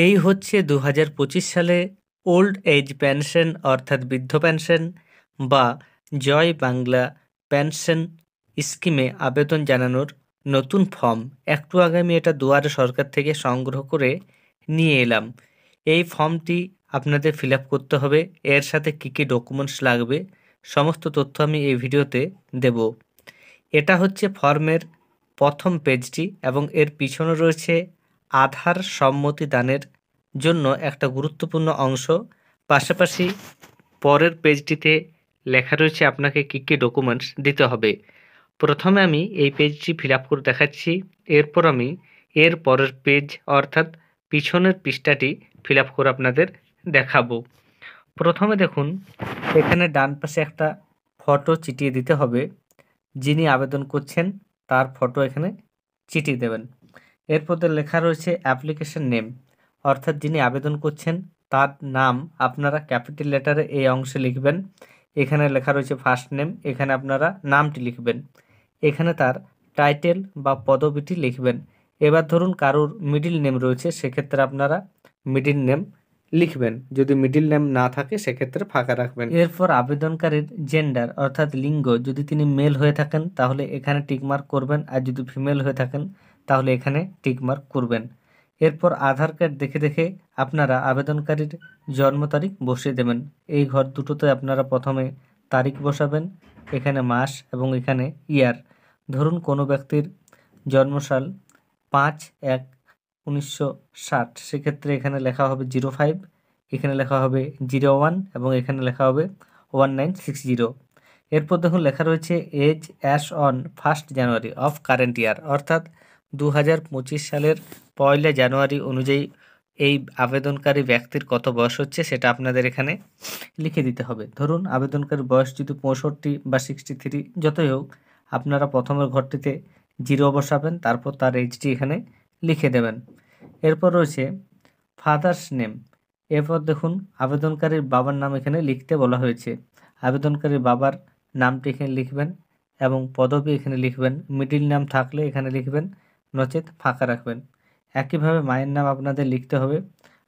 এই হচ্ছে 2025 সালে ওল্ড এজ পেনশন অর্থাৎ বৃদ্ধ পেনশন বা জয় বাংলা পেনশন স্কিমে আবেদন জানানোর নতুন ফর্ম। একটু আগে আমি এটা দুয়ারে সরকার থেকে সংগ্রহ করে নিয়ে এলাম। এই ফর্মটি আপনাদের ফিল আপ করতে হবে। এর সাথে কী কী ডকুমেন্টস লাগবে সমস্ত তথ্য আমি এই ভিডিওতে দেব। এটা হচ্ছে ফর্মের প্রথম পেজটি এবং এর পিছনে রয়েছে আধার সম্মতি দানের জন্য একটা গুরুত্বপূর্ণ অংশ। পাশাপাশি পরের পেজটিতে লেখা রয়েছে আপনাকে কী কী ডকুমেন্টস দিতে হবে। প্রথমে আমি এই পেজটি ফিল আপ করে দেখাচ্ছি, এরপর আমি এর পরের পেজ অর্থাৎ পিছনের পৃষ্ঠাটি ফিল আপ করে আপনাদের দেখাবো। প্রথমে দেখুন, এখানে ডান পাশে একটা ফটো চিটিয়ে দিতে হবে। যিনি আবেদন করছেন তার ফটো এখানে চিটিয়ে দেবেন। এরপর লেখা রয়েছে অ্যাপ্লিকেশন নেম, অর্থাৎ যিনি আবেদন করছেন তার নাম আপনারা ক্যাপিটাল লেটারে এই অংশে লিখবেন। এখানে লেখা রয়েছে ফার্স্ট নেম, এখানে আপনারা নামটি লিখবেন। এখানে তার টাইটেল বা পদবিটি লিখবেন। এবার ধরুন কারোর মিডিল নেম রয়েছে, সেক্ষেত্রে আপনারা মিডিল নেম লিখবেন। যদি মিডিল নেম না থাকে সেক্ষেত্রে ফাঁকা রাখবেন। এরপর আবেদনকারীর জেন্ডার অর্থাৎ লিঙ্গ, যদি তিনি মেল হয়ে থাকেন তাহলে এখানে টিকমার্ক করবেন, আর যদি ফিমেল হয়ে থাকেন তাহলে এখানে টিকমার্ক করবেন। এরপর আধার কার্ড দেখে দেখে আপনারা আবেদনকারীর জন্ম তারিখ বসিয়ে দেবেন। এই ঘর দুটোতে আপনারা প্রথমে তারিখ বসাবেন, এখানে মাস এবং এখানে ইয়ার। ধরুন কোনো ব্যক্তির জন্মসাল 5/1/1960, সেক্ষেত্রে এখানে লেখা হবে 05, এখানে লেখা হবে 01 এবং এখানে লেখা হবে 1960। এরপর দেখুন লেখা রয়েছে age as on 1 January of current year, অর্থাৎ 2025 সালের 1 জানুয়ারি অনুযায়ী এই আবেদনকারী ব্যক্তির কত বয়স হচ্ছে সেটা আপনাদের এখানে লিখে দিতে হবে। ধরুন আবেদনকারীর বয়স যদি 65 বা 63 যতই হোক, আপনারা প্রথমের ঘরটিতে 0 বসাবেন, তারপর তার এইজটি এখানে লিখে দেবেন। এরপর রয়েছে ফাদার্স নেম। এরপর দেখুন আবেদনকারীর বাবার নাম এখানে লিখতে বলা হয়েছে। আবেদনকারীর বাবার নামটি এখানে লিখবেন এবং পদবি এখানে লিখবেন। মিডিল নাম থাকলে এখানে লিখবেন, নচেত ফাঁকা রাখবেন। একইভাবে মায়ের নাম আপনাদের লিখতে হবে।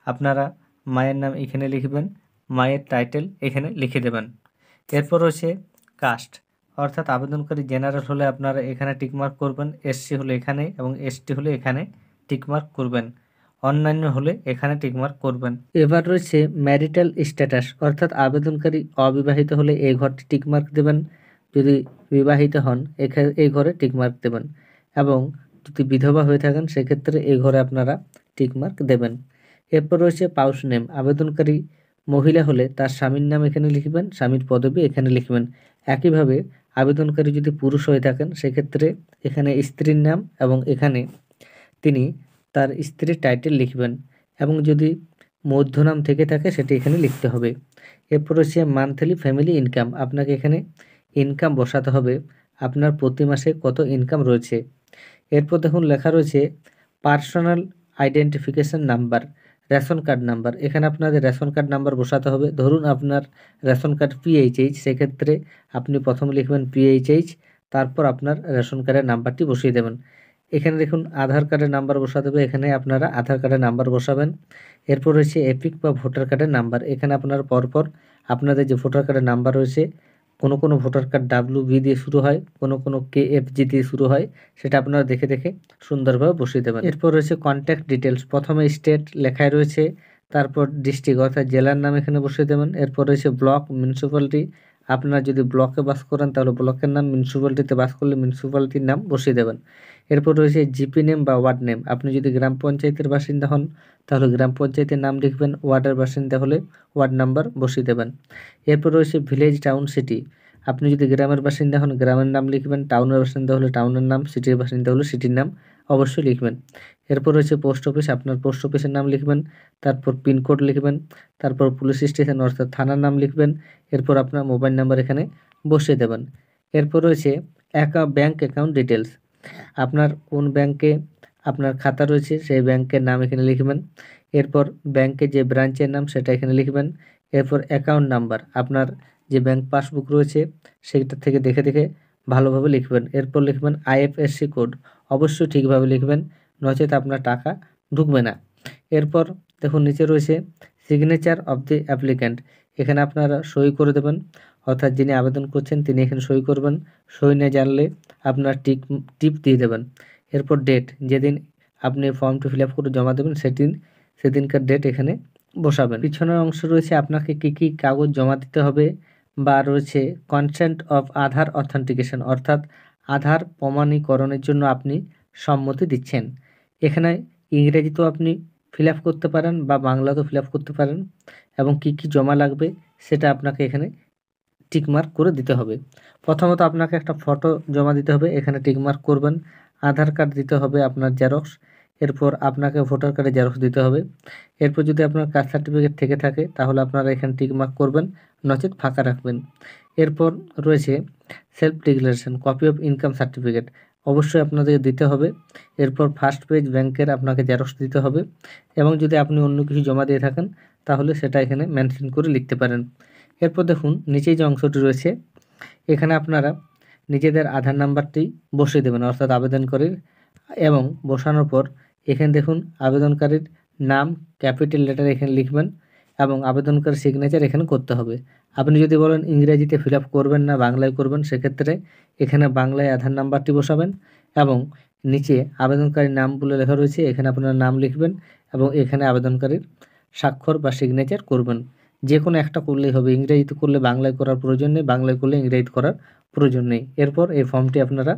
আপনারা মায়ের নাম এখানে লিখবেন, মায়ের টাইটেল এখানে লিখে দেবেন। এরপর রয়েছে কাস্ট, অর্থাৎ আবেদনকারী জেনারেল হলে আপনারা এখানে টিকমার্ক করবেন, এসসি হলে এখানে এবং এসটি হলে এখানে টিকমার্ক করবেন, অন্যান্য হলে এখানে টিকমার্ক করবেন। এবার রয়েছে ম্যারিটাল স্ট্যাটাস, অর্থাৎ আবেদনকারী অবিবাহিত হলে এই ঘরটি টিকমার্ক দেবেন, যদি বিবাহিত হন এই ঘরে টিকমার্ক দেবেন, এবং যদি বিধবা হয়ে থাকেন সেক্ষেত্রে এই ঘরে আপনারা টিকমার্ক দেবেন। এরপর রয়েছে পাউস নেম, আবেদনকারী মহিলা হলে তার স্বামীর নাম এখানে লিখবেন, স্বামীর পদবি এখানে লিখবেন। একইভাবে আবেদনকারী যদি পুরুষ হয়ে থাকেন সেক্ষেত্রে এখানে স্ত্রীর নাম এবং এখানে তিনি তার স্ত্রীর টাইটেল লিখবেন, এবং যদি মধ্যনাম থেকে থাকে সেটি এখানে লিখতে হবে। এরপর রয়েছে মান্থলি ফ্যামিলি ইনকাম, আপনাকে এখানে ইনকাম বসাতে হবে, আপনার প্রতি মাসে কত ইনকাম রয়েছে। এরপর দেখুন লেখা রয়েছে personal identification number, ration card number. এখানে আপনাদের রেশন কার্ড নাম্বার বসাতে হবে। ধরুন আপনার রেশন কার্ড পিএইচএইচ, সেক্ষেত্রে আপনি প্রথমে লিখবেন পিএইচএইচ, তারপর আপনার রেশন কার্ডের নাম্বারটি বসিয়ে দেবেন। এখানে দেখুন আধার কার্ডের নাম্বার বসাতে হবে, এখানে আপনারা আধার কার্ডের নাম্বার বসাবেন। এরপর রয়েছে এপিক বা ভোটার কার্ডের নাম্বার, এখানে আপনারা পরপর আপনাদের যে ভোটার কার্ডের নাম্বার রয়েছে, কোনো ভোটার কার্ড WV দিয়ে শুরু হয়, কোনো KFG দিয়ে শুরু হয়, সেটা আপনারা দেখে দেখে সুন্দরভাবে বসিয়ে দেবেন। এরপর রয়েছে কন্ট্যাক্ট ডিটেলস, প্রথমে স্টেট লেখায় রয়েছে, তারপর ডিস্ট্রিক্ট অর্থাৎ জেলার নাম এখানে বসিয়ে দেবেন। এরপর রয়েছে ব্লক, মিউনিসিপ্যালিটি, আপনারা যদি ব্লকে বাস করেন তাহলে ব্লকের নাম, মিউনিসিপ্যালিটিতে বাস করলে মিউনিসিপ্যালিটির নাম বসিয়ে দেবেন। এরপর রয়েছে জিপি নেম বা ওয়ার্ড নেম, আপনি যদি গ্রাম পঞ্চায়েতের বাসিন্দা হন তাহলে গ্রাম পঞ্চায়েতের নাম লিখবেন, ওয়ার্ডের বাসিন্দা হলে ওয়ার্ড নাম্বার বসিয়ে দেবেন। এরপর রয়েছে ভিলেজ, টাউন, সিটি, আপনি যদি গ্রামের বাসিন্দা হন গ্রামের নাম লিখবেন, টাউনের বাসিন্দা হলে টাউনের নাম, সিটির বাসিন্দা হলে সিটির নাম অবশ্যই লিখবেন। এরপর রয়েছে পোস্ট অফিস, আপনার পোস্ট অফিসের নাম লিখবেন, তারপর পিনকোড লিখবেন, তারপর পুলিশ স্টেশন অর্থাৎ থানার নাম লিখবেন, এরপর আপনার মোবাইল নাম্বার এখানে বসিয়ে দেবেন। এরপর রয়েছে ব্যাঙ্ক অ্যাকাউন্ট ডিটেলস, আপনার কোন ব্যাংকে আপনার খাতা রয়েছে সেই ব্যাংকের নাম এখানে লিখবেন। এরপর ব্যাংকে যে ব্রাঞ্চের নাম সেটা এখানে লিখবেন। এরপর অ্যাকাউন্ট নাম্বার, আপনার যে ব্যাংক পাসবুক রয়েছে সেটা থেকে দেখে দেখে ভালোভাবে লিখবেন। এরপর লিখবেন IFSC কোড, অবশ্যই ঠিকভাবে লিখবেন, নচেত আপনার টাকা ঢুকবে না। এরপর দেখুন নিচে রয়েছে সিগনেচার অফ দি অ্যাপ্লিক্যান্ট, এখানে আপনারা সই করে দেবেন, অর্থাৎ যিনি আবেদন করছেন তিনি এখানে সই করবেন। সই না জানলে আপনার টিপ দিয়ে দেবেন। এরপর ডেট, যেদিন আপনি ফর্মটি ফিল আপ করে জমা দেবেন সেদিনকার ডেট এখানে বসাবেন। পিছনের অংশ রয়েছে আপনাকে কী কী কাগজ জমা দিতে হবে, বা রয়েছে কনসেন্ট অফ আধার অথেন্টিকেশন, অর্থাৎ আধার প্রমাণীকরণের জন্য আপনি সম্মতি দিচ্ছেন। এখানে ইংরেজিতেও আপনি ফিল আপ করতে পারেন বা বাংলাতেও ফিল আপ করতে পারেন, এবং কি কি জমা লাগবে সেটা আপনাকে এখানে টিকমার্ক করে দিতে হবে। প্রথমত আপনাকে একটা ফটো জমা দিতে হবে, এখানে টিকমার্ক করবেন। আধার কার্ড দিতে হবে আপনার জেরক্স, এরপর আপনাকে ভোটার কার্ডের জেরক্স দিতে হবে। এরপর যদি আপনার কাস্ট সার্টিফিকেট থেকে থাকে তাহলে আপনারা এখানে টিকমার্ক করবেন, নচেত ফাঁকা রাখবেন। এরপর রয়েছে self declaration, copy of income certificate, অবশ্যই আপনাদের দিতে হবে। এরপর ফার্স্ট পেজ ব্যাংকের আপনাকে জেরক্স দিতে হবে, এবং যদি আপনি অন্য কিছু জমা দিয়ে থাকেন তাহলে সেটা এখানে মেনশন করে লিখতে পারেন। এরপর দেখুন নিচেই যে অংশটি রয়েছে, এখানে আপনারা নিজেদের আধার নাম্বারটি বসিয়ে দেবেন, অর্থাৎ আবেদনকারীর, এবং বসানোর পর এখানে দেখুন আবেদনকারীর নাম ক্যাপিটাল লেটার এখানে লিখবেন, এবং আবেদনকারীর সিগনেচার এখানে করতে হবে। আপনি যদি বলেন ইংরেজিতে ফিল আপ করবেন না বাংলায় করবেন, সেক্ষেত্রে এখানে বাংলায় আধার নাম্বারটি বসাবেন, এবং নিচে আবেদনকারীর নাম বলে লেখা রয়েছে, এখানে আপনার নাম লিখবেন, এবং এখানে আবেদনকারীর স্বাক্ষর বা সিগনেচার করবেন। যে কোনো একটা করলেই হবে, ইংরেজিতে করলে বাংলায় করার প্রয়োজন নেই, বাংলায় করলে ইংরেজিতে করার প্রয়োজন নেই। এরপর এই ফর্মটি আপনারা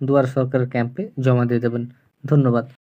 দুয়ারে সরকারের ক্যাম্পে জমা দিয়ে দেবেন। ধন্যবাদ।